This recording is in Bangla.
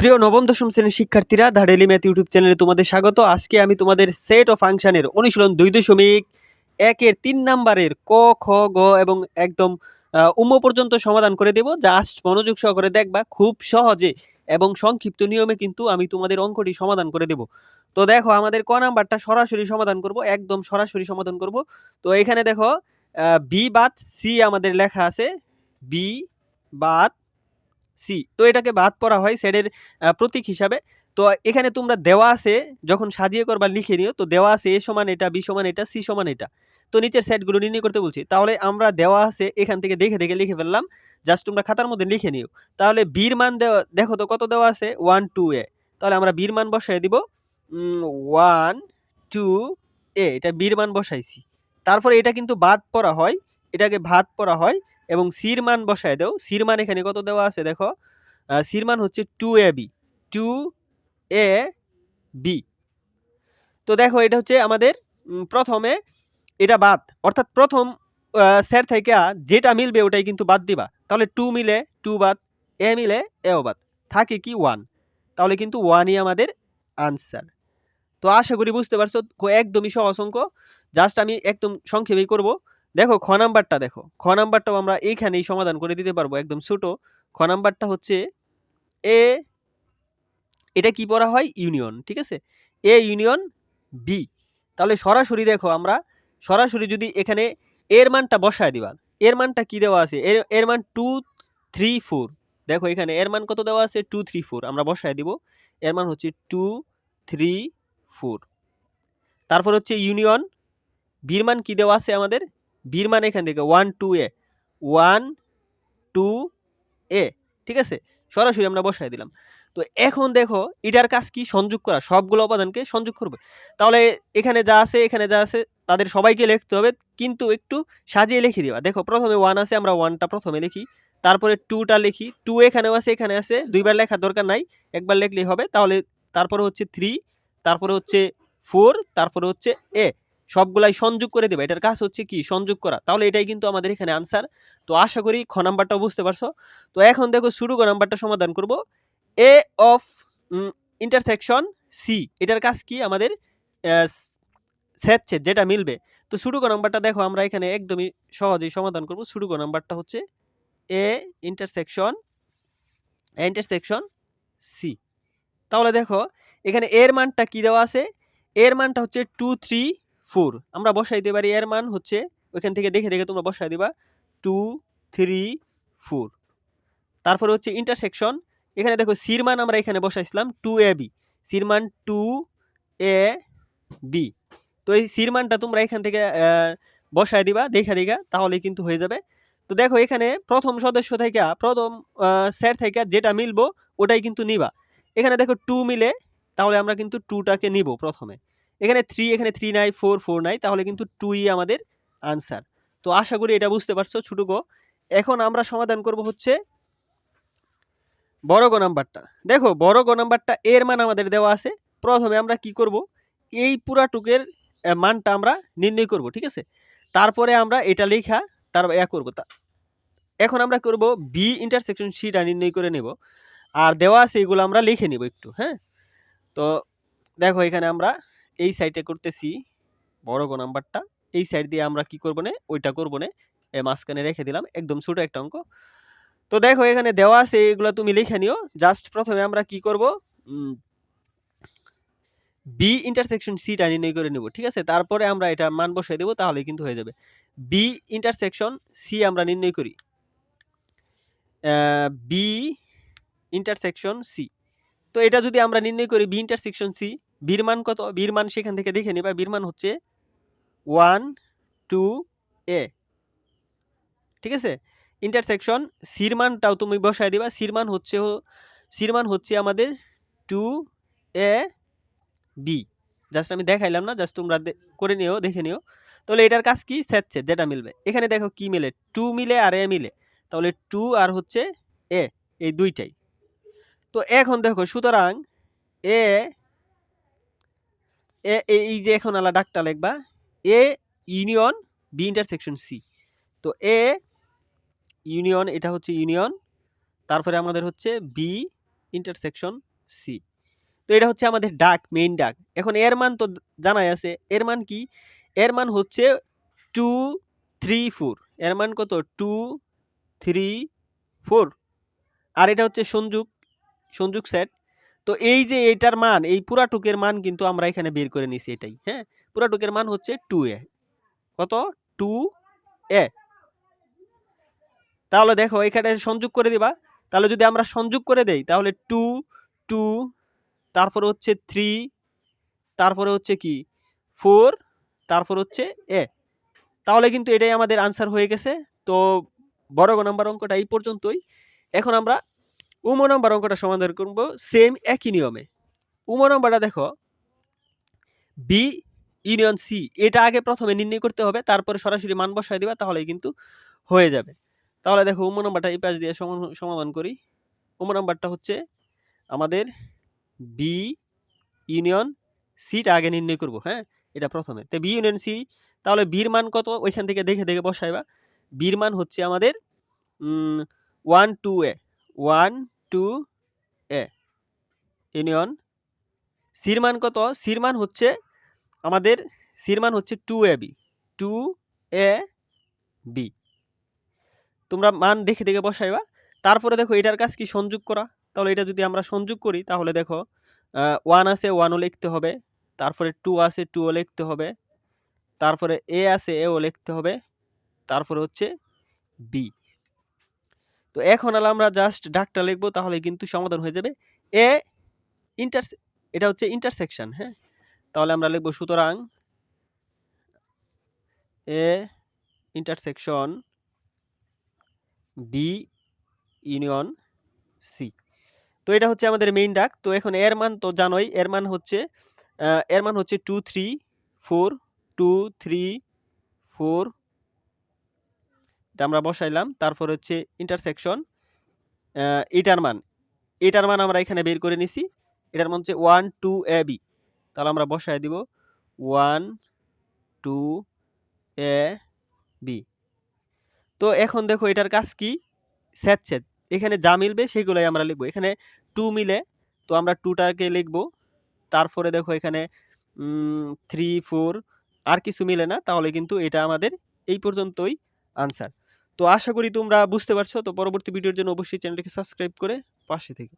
প্রিয় নবম দশম শ্রেণীর শিক্ষার্থীরা, দ্য ডেইলি ম্যাথ ইউটিউব চ্যানেলে তোমাদের স্বাগত। আজকে আমি তোমাদের সেট ও ফাংশনের অনুশীলন 2.1 এর 3 নাম্বারের ক, খ, গ এবং একদম উম পর্যন্ত সমাধান করে দেব। জাস্ট মনোযোগ সহকারে দেখবা, খুব সহজে এবং সংক্ষিপ্ত নিয়মে কিন্তু আমি তোমাদের অঙ্কটি সমাধান করে দেব। তো দেখো, আমাদের ক নাম্বারটা সরাসরি সমাধান করব, একদম সরাসরি সমাধান করব। তো এখানে দেখো বি বাদ সি আমাদের লেখা আছে, বি বাদ সি। তো এটাকে বাদ পড়া হয় সেটের প্রতীক হিসাবে। তো এখানে তোমরা দেওয়া আছে, যখন সাজিয়ে করবা লিখে নিও। তো দেওয়া আছে এ সমান এটা, বি সমান এটা, সি সমান এটা। তো নিচের সেটগুলো নির্ণয় করতে বলছি। তাহলে আমরা দেওয়া আছে এখান থেকে দেখে দেখে লিখে ফেললাম। জাস্ট তোমরা খাতার মধ্যে লিখে নিও। তাহলে বির মান দেখো তো কত দেওয়া আছে, 1 2 এ। তাহলে আমরা বির মান বসাই দিব 1 2 এ। এটা বির মান বসাইছি। তারপরে এটা কিন্তু বাদ পড়া হয়, এটাকে ভাগ পড়া হয় এবং সির মান বসায় দাও। সির মান এখানে কত দেওয়া আছে দেখো, সির মান হচ্ছে 2ab 2ab। তো দেখো, এটা হচ্ছে আমাদের প্রথমে এটা বাদ, অর্থাৎ প্রথম সেট থেকে যেটা মিলবে ওটাই কিন্তু বাদ দিবা। তাহলে 2 মিলে 2 বাদ, এ মিলে এও বাদ, থাকে কি 1। তাহলে কিন্তু 1ই আমাদের আনসার। তো আশা করি বুঝতে পারছো, একদমই সহজ অঙ্ক। জাস্ট আমি একদম সংক্ষেপেই করব। দেখো খ নাম্বারটা, দেখো খ নাম্বারটাও আমরা এইখানেই সমাধান করে দিতে পারবো, একদম ছোট। খ নাম্বারটা হচ্ছে এ, এটা কি পড়া হয়, ইউনিয়ন, ঠিক আছে, এ ইউনিয়ন বি। তাহলে সরাসরি দেখো, আমরা সরাসরি যদি এখানে এর মানটা বসায় দিবা, এর মানটা কি দেওয়া আছে, এর মান 2 3 4। দেখো এখানে এর মান কত দেওয়া আছে, 2 3 4, আমরা বসায় দিব। এর মান হচ্ছে 2 3 4। তারপর হচ্ছে ইউনিয়ন বির মান কি দেওয়া আছে আমাদের, বির মান এখান থেকে 1 2 এ, 1 2 এ, ঠিক আছে, সরাসরি আমরা বসায় দিলাম। তো এখন দেখো এটার কাজ কি, সংযোগ করা, সবগুলো উপাদানকে সংযোগ করবে। তাহলে এখানে যা আছে, এখানে যা আছে, তাদের সবাইকে লিখতে হবে, কিন্তু একটু সাজিয়ে লিখে দিবা। দেখো প্রথমে 1 আছে, আমরা 1টা প্রথমে লিখি, তারপরে 2টা লিখি, 2 এখানেও আছে, এখানে আছে, দুইবার লেখার দরকার নাই, একবার লিখলেই হবে। তাহলে তারপরে হচ্ছে 3, তারপরে হচ্ছে 4, তারপরে হচ্ছে এ, সবগুলাই সংযোগ করে দেবে। এটার কাজ হচ্ছে কি, সংযোগ করা। তাহলে এটাই কিন্তু আমাদের এখানে আনসার। তো আশা করি খ নাম্বারটাও বুঝতে পারছো। তো এখন দেখো শুরু গ নাম্বারটা সমাধান করব। এ অফ ইন্টারসেকশন সি, এটার কাজ কি, আমাদের সেট যেটা মিলবে। তো শুরু গ নাম্বারটা দেখো, আমরা এখানে একদমই সহজেই সমাধান করব। শুরু গ নাম্বারটা হচ্ছে এ ইন্টারসেকশন সি। তাহলে দেখো এখানে এর মানটা কি দেওয়া আছে, এর মানটা হচ্ছে 2 3 4। আমরা বসাই দিতে পারি, এর মান হচ্ছে ওইখান থেকে দেখে দেখে তোমরা বসাই দিবা 2 3 4। তারপরে হচ্ছে ইন্টারসেকশন, এখানে দেখো সির মান আমরা এখানে বসাইছিলাম 2ab, সির মান 2ab। তো এই সির মানটা তোমরা এখান থেকে বসায় দিবা দেখা দেখা, তাহলেই কিন্তু হয়ে যাবে। তো দেখো এখানে প্রথম সদস্য থেকে, প্রথম সেট থেকে যেটা মিলবো ওটাই কিন্তু নিবা। এখানে দেখো 2 মিলে, তাহলে আমরা কিন্তু 2টাকে নিব প্রথমে। এখানে 3 নাই, 4 নাই, তাহলে কিন্তু 2ই আমাদের আনসার। তো আশা করি এটা বুঝতে পারছো ছোট গো। এখন আমরা সমাধান করব হচ্ছে বড় গ নাম্বারটা। দেখো বড় গ নাম্বারটা এর মান আমাদের দেওয়া আছে। প্রথমে আমরা কি করব, এই পুরাটুকের মানটা আমরা নির্ণয় করব, ঠিক আছে। তারপরে আমরা এটা লেখা তারপর করব। এখন আমরা করব বি ইন্টারসেকশন সিটা নির্ণয় করে নেব, আর দেওয়া আছে এগুলো আমরা লিখে নিব একটু, হ্যাঁ। তো দেখো এখানে আমরা এই সাইডে করতেছি বড় গ নাম্বারটা, এই সাইড দিয়ে আমরা কি করব না, ওইটা করব না, মাঝখানে রেখে দিলাম, একদম ছোট একটা অঙ্ক। তো দেখো এখানে দেওয়া আছে, এগুলো তুমি লিখে নিও। জাস্ট প্রথমে আমরা কি করব, বি ইন্টারসেকশন সিটা নির্ণয় করে নেব, ঠিক আছে। তারপরে আমরা এটা মান বসাই দেব, তাহলে কিন্তু হয়ে যাবে। বি ইন্টারসেকশন সি আমরা নির্ণয় করি, বি ইন্টারসেকশন সি। তো এটা যদি আমরা নির্ণয় করি বি ইন্টারসেকশন সি, বির মান কত, বির মান সেখান থেকে দেখে নিবা। বির মান হচ্ছে 1 2 এ, ঠিক আছে। ইন্টারসেকশন সির মানটাও তুমি বসায় দিবা। সির মান হচ্ছে আমাদের 2 এ বি। জাস্ট আমি দেখাইলাম না, জাস্ট তোমরা করে নিও, দেখে নিও। তাহলে এটার কাজ কি, সেট যেটা মিলবে। এখানে দেখো কি মিলে, 2 মিলে আর এ মিলে, তাহলে 2 আর হচ্ছে এ, এই দুইটাই। তো এখন দেখো, সুতরাং এ এই যে এখন আলা ডাকটা লিখবা, A union B intersection C. তো এ ইউনিয়ন, এটা হচ্ছে ইউনিয়ন, তারপরে আমাদের হচ্ছে বি ইন্টারসেকশন সি। তো এটা হচ্ছে আমাদের ডাক, মেইন ডাক। এখন এর মান তো জানাই আছে, এর মান কি? এর মান হচ্ছে 2 3 4। এর মান কত? 2 3 4। আর এটা হচ্ছে সংযোগ সেট। তো এই যে এটার মান, এই পুরাটুকের মান কিন্তু আমরা এখানে বের করে নিছি এটাই, হ্যাঁ? পুরাটুকের মান হচ্ছে 2a। কত? 2a। তাহলে দেখো এখানে সংযোগ করে দিবা। তাহলে যদি আমরা সংযোগ করে দেই তাহলে 2 2, তারপরে হচ্ছে 3, তারপরে হচ্ছে কি 4, তারপর হচ্ছে a। তাহলে কিন্তু এটাই আমাদের আনসার হয়ে গেছে। তো বড় গ নাম্বার অঙ্কটা এই পর্যন্তই। এখন আমরা উম নাম্বার অঙ্কটা সমাধান করব সেম একই নিয়মে। উম নাম্বারটা দেখো, বি ইউনিয়ন সি, এটা আগে প্রথমে নির্ণয় করতে হবে, তারপরে সরাসরি মান বসায় দিবা, তাহলেই কিন্তু হয়ে যাবে। তাহলে দেখো উম নাম্বারটা এই পাশ দিয়ে সমাধান করি। উম নাম্বারটা হচ্ছে আমাদের বি ইউনিয়ন সিটা আগে নির্ণয় করব, হ্যাঁ? এটা প্রথমে। তো বি ইউনিয়ন সি, তাহলে বির মান কত ওইখান থেকে দেখে দেখে বসাইবা। বির মান হচ্ছে আমাদের 1 2a, 1 2a ইউনিয়ন সির মান কত? সির মান হচ্ছে আমাদের 2ab, 2ab। তোমরা মান দেখে দেখে বসাইবা। তারপরে দেখো এটার কাজ কি? সংযোগ করা। তাহলে এটা যদি আমরা সংযোগ করি তাহলে দেখো 1 আছে 1 ও লিখতে হবে, তারপরে 2 আছে 2 ও লিখতে হবে, তারপরে a আছে a ও লিখতে হবে, তারপরে হচ্ছে b। তো এখন আমরা জাস্ট ডাকটা লিখবো, তাহলে কিন্তু সমাধান হয়ে যাবে। a এটা হচ্ছে ইন্টারসেকশন, হ্যাঁ? তাহলে আমরা লিখবো সুতরাং a intersection b union C. তো এটা হচ্ছে আমাদের মেইন ডাক। তো এখন এর মান তো জানোই, এর মান হচ্ছে 2 3 4, 2 3 4, এটা আমরা বসাইলাম। তারপর হচ্ছে ইন্টারসেকশন এটার মান আমরা এখানে বের করে নিছি। এটার মান হচ্ছে 1 2ab। তাহলে আমরা বসায় দিব 1 2ab। তো এখন দেখো এটার কাজ কি? সেট। এখানে যা মিলবে সেগুলোই আমরা লিখবো। এখানে 2 মিলে, তো আমরা 2টাকে লিখবো। তারপরে দেখো এখানে 3 4 আর কিছু মিলে না, তাহলে কিন্তু এটা আমাদের এই পর্যন্তই আনসার। তো আশা করি তোমরা বুঝতে পারছো। তো পরবর্তী ভিডিওর জন্য অবশ্যই চ্যানেলটিকে সাবস্ক্রাইব করে পাশে থেকো।